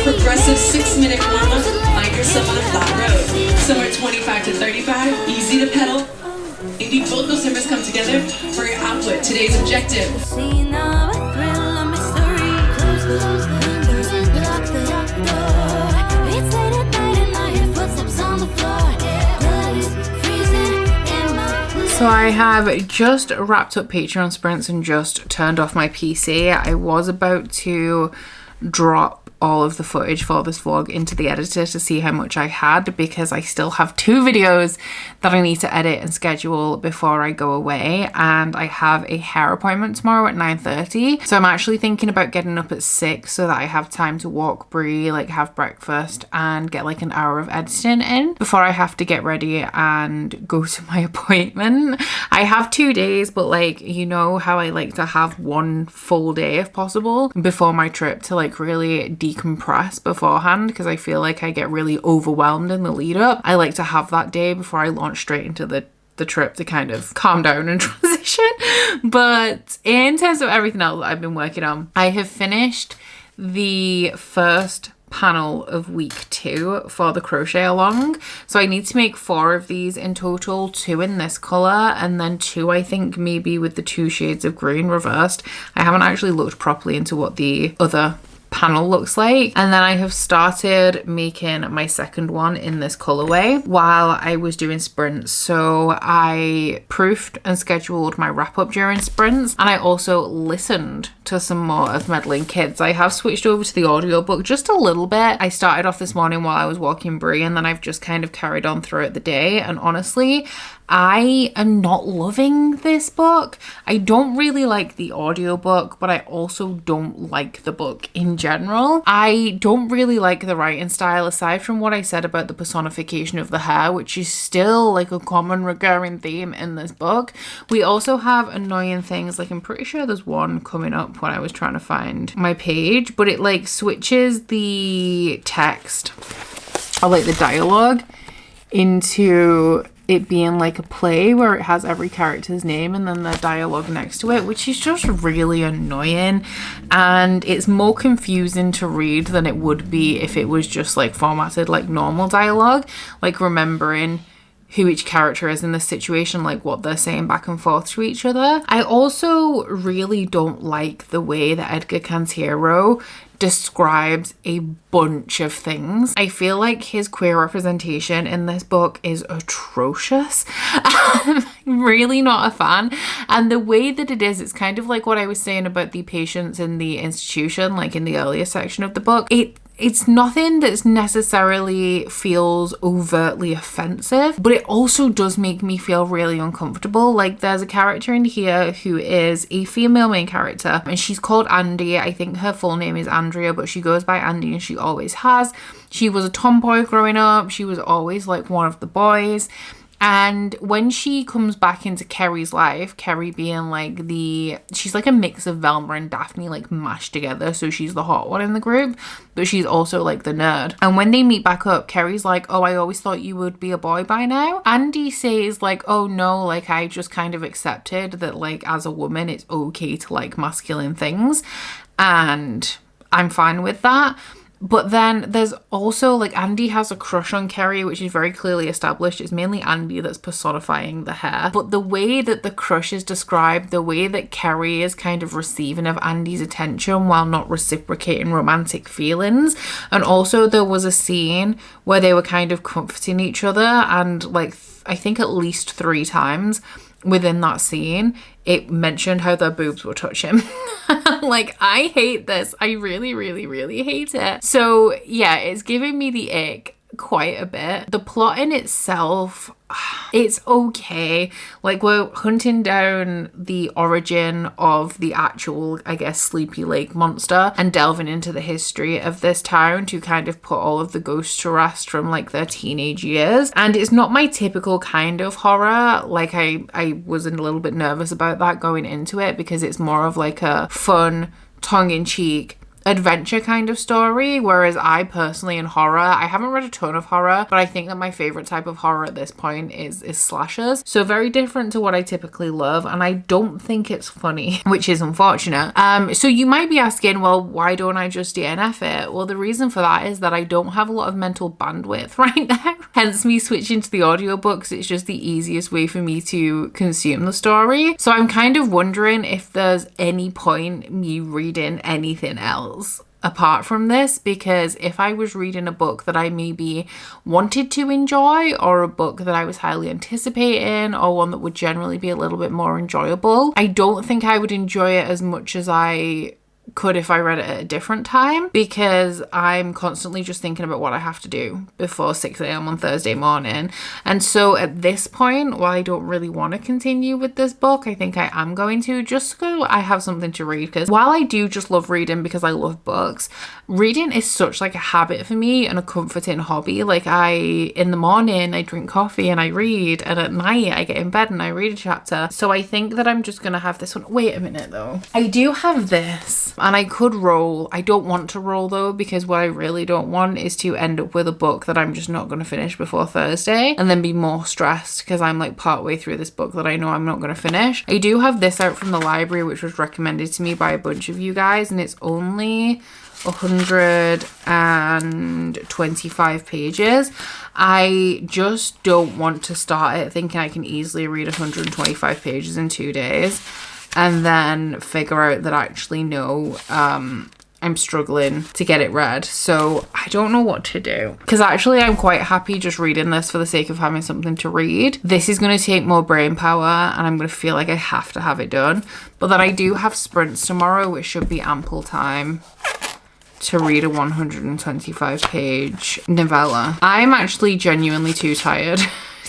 Progressive 6-minute warm-up, find yourself on a flat road. Somewhere 25 to 35, easy to pedal. You need both those numbers come together for your output. Today's objective. Scene of a thrill, a mystery. Close the windows and lock the door. It's late at night and I hear footsteps on the floor. Blood is freezing in my. So I have just wrapped up Patreon sprints and just turned off my PC. I was about to drop all of the footage for this vlog into the editor to see how much I had, because I still have 2 videos that I need to edit and schedule before I go away, and I have a hair appointment tomorrow at 9:30. So I'm actually thinking about getting up at 6 so that I have time to walk Brie, like have breakfast and get like an hour of editing in before I have to get ready and go to my appointment. I have 2 days, but like, you know how I like to have 1 full day if possible before my trip to like really decompress beforehand, because I feel like I get really overwhelmed in the lead up. I like to have that day before I launch straight into the trip to kind of calm down and transition. But in terms of everything else that I've been working on, I have finished the first panel of week 2 for the crochet along. So I need to make 4 of these in total, 2 in this color and then 2 I think maybe with the 2 shades of green reversed. I haven't actually looked properly into what the other panel looks like. And then I have started making my second one in this colorway while I was doing sprints. So I proofed and scheduled my wrap up during sprints, and I also listened to some more of Meddling Kids. I have switched over to the audiobook just a little bit. I started off this morning while I was walking Brie, and then I've just kind of carried on throughout the day. And honestly, I am not loving this book. I don't really like the audiobook, but I also don't like the book in general. I don't really like the writing style, aside from what I said about the personification of the hair, which is still like a common recurring theme in this book. We also have annoying things, like I'm pretty sure there's one coming up when I was trying to find my page, but it like switches the text or like the dialogue into it being like a play where it has every character's name and then the dialogue next to it, which is just really annoying, and it's more confusing to read than it would be if it was just like formatted like normal dialogue, like remembering who each character is in this situation, like what they're saying back and forth to each other. I also really don't like the way that Edgar Cantero describes a bunch of things. I feel like his queer representation in this book is atrocious. I'm really not a fan. And the way that it is, it's kind of like what I was saying about the patients in the institution, like in the earlier section of the book. It's nothing that's necessarily feels overtly offensive, but it also does make me feel really uncomfortable. Like there's a character in here who is a female main character, and she's called Andy. I think her full name is Andrea, but she goes by Andy, and she always has. She was a tomboy growing up. She was always like one of the boys. And when she comes back into Kerry's life, Kerry being like she's like a mix of Velma and Daphne like mashed together. So she's the hot one in the group, but she's also like the nerd. And when they meet back up, Kerry's like, oh, I always thought you would be a boy by now. Andy says like, oh no, like I just kind of accepted that like as a woman, it's okay to like masculine things. And I'm fine with that. But then there's also like Andy has a crush on Kerry, which is very clearly established. It's mainly Andy that's personifying the hair. But the way that the crush is described, the way that Kerry is kind of receiving of Andy's attention while not reciprocating romantic feelings. And also there was a scene where they were kind of comforting each other, and like I think at least 3 times within that scene it mentioned how their boobs were touching. Like, I hate this. I really, really, really hate it. So yeah, it's giving me the ick quite a bit. The plot in itself, it's okay. Like, we're hunting down the origin of the actual, I guess, Sleepy Lake monster and delving into the history of this town to kind of put all of the ghosts to rest from like their teenage years. And it's not my typical kind of horror. Like I was a little bit nervous about that going into it, because it's more of like a fun, tongue-in-cheek adventure kind of story, whereas I personally in horror, I haven't read a ton of horror, but I think that my favorite type of horror at this point is slashers. So very different to what I typically love, and I don't think it's funny, which is unfortunate. So you might be asking, well, why don't I just DNF it? Well, the reason for that is that I don't have a lot of mental bandwidth right now, hence me switching to the audiobooks. It's just the easiest way for me to consume the story. So I'm kind of wondering if there's any point me reading anything else apart from this, because if I was reading a book that I maybe wanted to enjoy, or a book that I was highly anticipating, or one that would generally be a little bit more enjoyable, I don't think I would enjoy it as much as I could if I read it at a different time, because I'm constantly just thinking about what I have to do before 6 a.m. on Thursday morning. And so at this point, while I don't really want to continue with this book, I think I am going to, just so I have something to read. Because while I do just love reading because I love books, reading is such like a habit for me and a comforting hobby. Like, in the morning I drink coffee and I read, and at night I get in bed and I read a chapter. So I think that I'm just gonna have this one. Wait a minute though, I do have this, and I could roll. I don't want to roll though, because what I really don't want is to end up with a book that I'm just not going to finish before Thursday and then be more stressed because I'm like partway through this book that I know I'm not going to finish. I do have this out from the library, which was recommended to me by a bunch of you guys, and it's only 125 pages. I just don't want to start it thinking I can easily read 125 pages in 2 days and then figure out that actually no, I'm struggling to get it read. So I don't know what to do. Because actually I'm quite happy just reading this for the sake of having something to read. This is going to take more brain power and I'm going to feel like I have to have it done. But then I do have sprints tomorrow, which should be ample time to read a 125 page novella. I'm actually genuinely too tired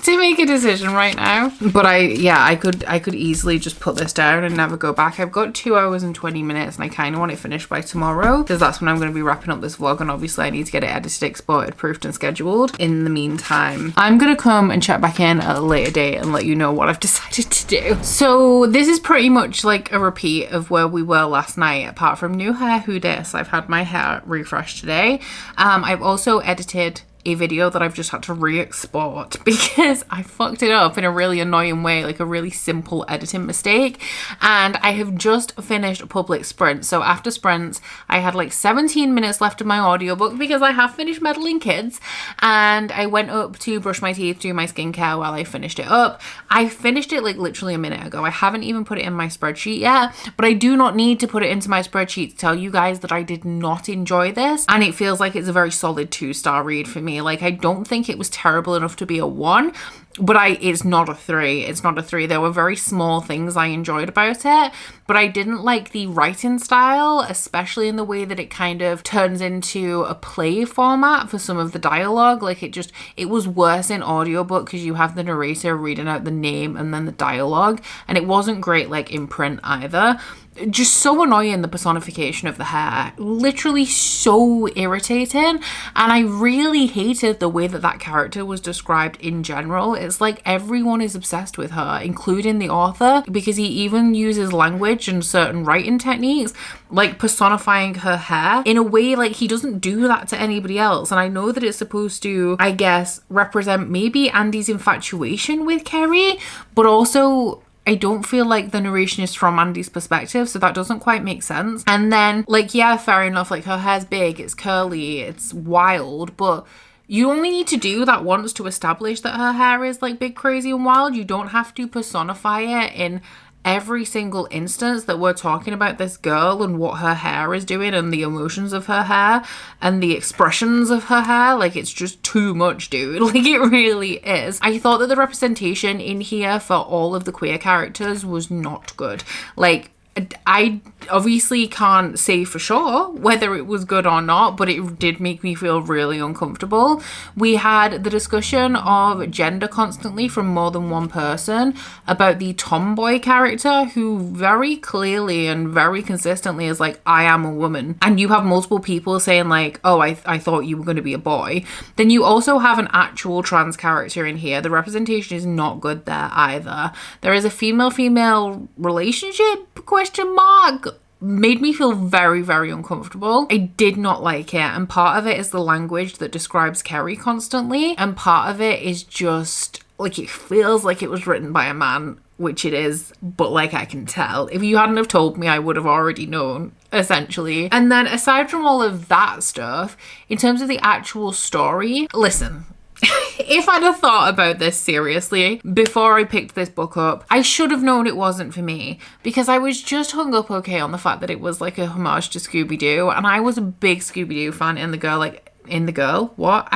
to make a decision right now, but I could easily just put this down and never go back. I've got 2 hours and 20 minutes and I kind of want it finished by tomorrow because that's when I'm going to be wrapping up this vlog, and obviously I need to get it edited, exported, proofed and scheduled. In the meantime, I'm going to come and check back in at a later date and let you know what I've decided to do. So this is pretty much like a repeat of where we were last night, apart from new hair. Who dis? I've had my hair refreshed today. I've also edited a video that I've just had to re-export because I fucked it up in a really annoying way, like a really simple editing mistake. And I have just finished public sprints. So after sprints, I had like 17 minutes left of my audiobook because I have finished Meddling Kids, and I went up to brush my teeth, do my skincare while I finished it up. I finished it like literally a minute ago. I haven't even put it in my spreadsheet yet, but I do not need to put it into my spreadsheet to tell you guys that I did not enjoy this, and it feels like it's a very solid 2-star read for me. Like, I don't think it was terrible enough to be a 1, but it's not a 3. It's not a 3. There were very small things I enjoyed about it, but I didn't like the writing style, especially in the way that it kind of turns into a play format for some of the dialogue. Like, it was worse in audiobook because you have the narrator reading out the name and then the dialogue, and it wasn't great like in print either. Just so annoying, the personification of the hair, literally so irritating. And I really hated the way that character was described in general. It's like everyone is obsessed with her, including the author, because he even uses language and certain writing techniques like personifying her hair in a way like he doesn't do that to anybody else. And I know that it's supposed to, I guess, represent maybe Andy's infatuation with Kerry, but also I don't feel like the narration is from Andy's perspective, so that doesn't quite make sense. And then, like, yeah, fair enough, like, her hair's big, it's curly, it's wild, but you only need to do that once to establish that her hair is, like, big, crazy, and wild. You don't have to personify it in every single instance that we're talking about this girl and what her hair is doing and the emotions of her hair and the expressions of her hair. Like, it's just too much, dude. Like, it really is. I thought that the representation in here for all of the queer characters was not good. Like, I obviously can't say for sure whether it was good or not, but it did make me feel really uncomfortable. We had the discussion of gender constantly from more than one person about the tomboy character, who very clearly and very consistently is like, I am a woman. And you have multiple people saying like, oh, I thought you were going to be a boy. Then you also have an actual trans character in here. The representation is not good there either. There is a female-female relationship, question mark. Made me feel very, very uncomfortable. I did not like it, and part of it is the language that describes Kerry constantly, and part of it is just like, it feels like it was written by a man, which it is, but like, I can tell. If you hadn't have told me, I would have already known, essentially. And then aside from all of that stuff, in terms of the actual story, listen, if I'd have thought about this seriously before I picked this book up, I should have known it wasn't for me, because I was just hung up okay on the fact that it was like a homage to Scooby-Doo, and I was a big Scooby-Doo fan I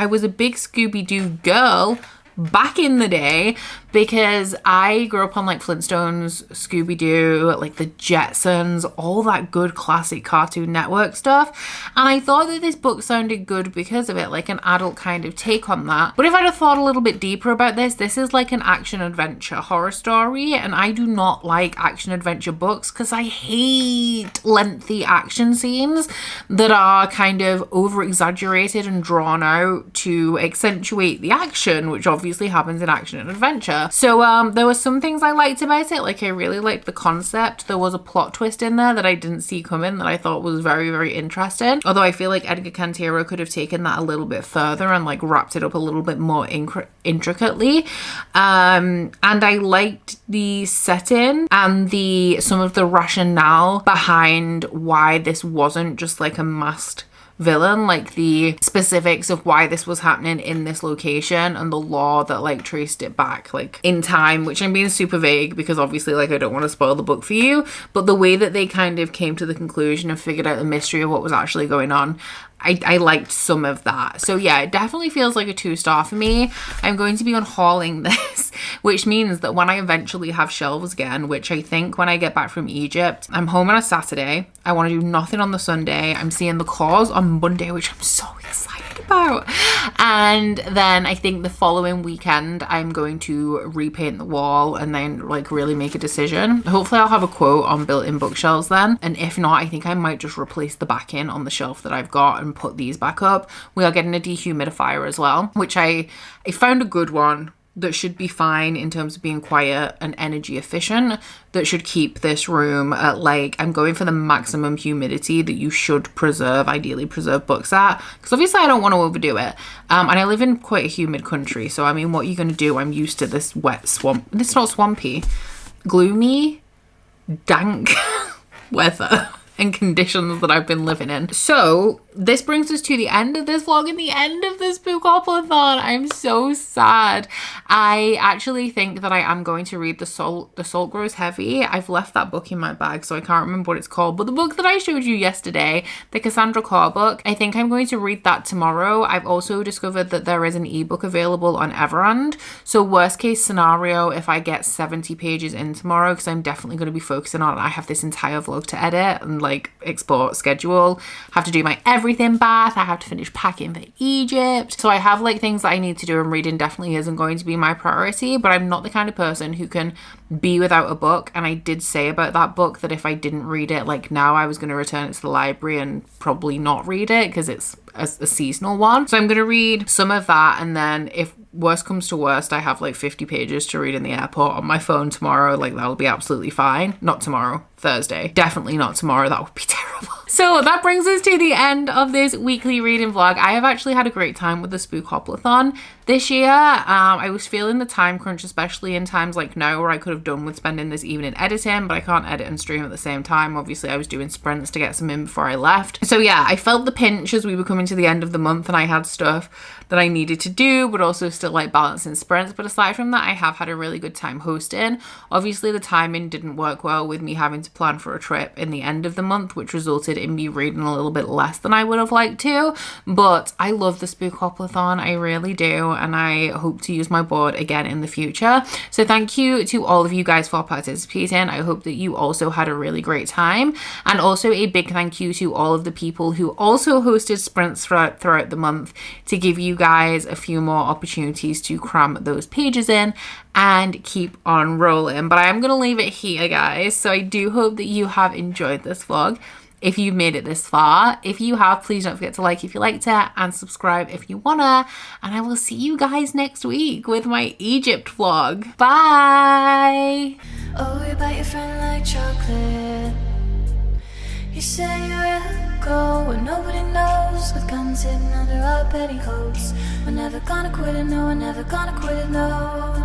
was a big Scooby-Doo girl back in the day, because I grew up on like Flintstones, Scooby-Doo, like the Jetsons, all that good classic Cartoon Network stuff. And I thought that this book sounded good because of it, like an adult kind of take on that. But if I'd have thought a little bit deeper about this is like an action-adventure horror story, and I do not like action-adventure books because I hate lengthy action scenes that are kind of over-exaggerated and drawn out to accentuate the action, which obviously happens in action and adventure. So there were some things I liked about it. Like, I really liked the concept. There was a plot twist in there that I didn't see coming that I thought was very, very interesting. Although I feel like Edgar Cantero could have taken that a little bit further and like wrapped it up a little bit more intricately. And I liked the setting and some of the rationale behind why this wasn't just like a masked villain, like the specifics of why this was happening in this location and the law that like traced it back like in time, which I'm being super vague because obviously like I don't want to spoil the book for you, but the way that they kind of came to the conclusion and figured out the mystery of what was actually going on, I liked some of that. So yeah, it definitely feels like a 2-star for me. I'm going to be unhauling this, which means that when I eventually have shelves again, which I think when I get back from Egypt, I'm home on a Saturday. I want to do nothing on the Sunday. I'm seeing the cause on Monday, which I'm so excited about. And then I think the following weekend, I'm going to repaint the wall and then like really make a decision. Hopefully I'll have a quote on built-in bookshelves then. And if not, I think I might just replace the backing on the shelf that I've got and put these back up. We are getting a dehumidifier as well, which I found a good one that should be fine in terms of being quiet and energy efficient, that should keep this room at like, I'm going for the maximum humidity that you should preserve, ideally preserve books at, because obviously I don't want to overdo it. And I live in quite a humid country, so I mean, what are you going to do? I'm used to this wet swamp. It's not swampy, gloomy, dank weather and conditions that I've been living in. So this brings us to the end of this vlog and the end of this Spookoplathon. I'm so sad. I actually think that I am going to read The Salt Grows Heavy. I've left that book in my bag, so I can't remember what it's called, but the book that I showed you yesterday, the Cassandra Clare book, I think I'm going to read that tomorrow. I've also discovered that there is an ebook available on Everand. So worst case scenario, if I get 70 pages in tomorrow, because I'm definitely going to be focusing on, I have this entire vlog to edit and like export, schedule, have to do my everything bath, I have to finish packing for Egypt, so I have like things that I need to do, and reading definitely isn't going to be my priority. But I'm not the kind of person who can be without a book, and I did say about that book that if I didn't read it like now, I was going to return it to the library and probably not read it because it's a seasonal one. So I'm going to read some of that, and then if worst comes to worst, I have like 50 pages to read in the airport on my phone tomorrow, like that'll be absolutely fine. Not tomorrow, Thursday. Definitely not tomorrow, that would be terrible. So that brings us to the end of this weekly reading vlog. I have actually had a great time with the Spookoplathon this year. I was feeling the time crunch, especially in times like now where I could have done with spending this evening editing, but I can't edit and stream at the same time. Obviously I was doing sprints to get some in before I left. So yeah, I felt the pinch as we were coming to the end of the month and I had stuff that I needed to do, but also still like balancing sprints. But aside from that, I have had a really good time hosting. Obviously the timing didn't work well with me having to plan for a trip in the end of the month, which resulted in me reading a little bit less than I would have liked to. But I love the Spookoplathon, I really do, and I hope to use my board again in the future. So thank you to all of you guys for participating. I hope that you also had a really great time, and also a big thank you to all of the people who also hosted sprints throughout the month to give you guys a few more opportunities to cram those pages in and keep on rolling. But I am going to leave it here, guys. So I do hope that you have enjoyed this vlog. If you've made it this far, if you have, please don't forget to like if you liked it and subscribe if you wanna. And I will see you guys next week with my Egypt vlog. Bye! Oh, you bite your friend like chocolate. You say you'll go and nobody knows, with guns hidden under our petticoats. We're never gonna quit it, no, we're never gonna quit it, no.